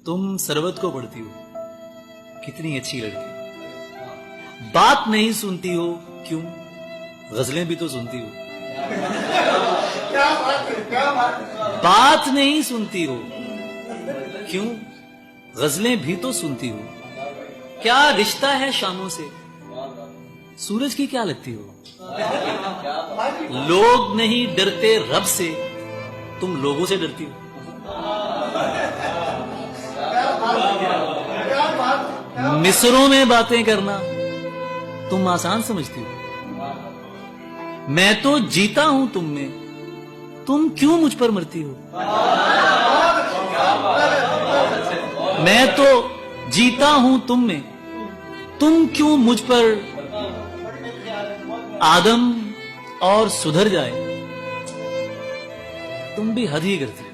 तुम सरबत को पढ़ती हो, कितनी अच्छी लड़की हो। बात नहीं सुनती हो, क्यों? गजलें भी तो सुनती हो। क्या बात है, क्या बात है। बात नहीं सुनती हो, क्यों? गजलें भी तो सुनती हो। क्या रिश्ता है शामों से, सूरज की क्या लगती हो? लोग नहीं डरते रब से, तुम लोगों से डरती हो। मिसरों में बातें करना तुम आसान समझती हो। मैं तो जीता हूं तुम में, तुम क्यों मुझ पर मरती हो? मैं तो जीता हूं तुम में, तुम क्यों मुझ पर आदम और सुधर जाए, तुम भी हद ही करती हो।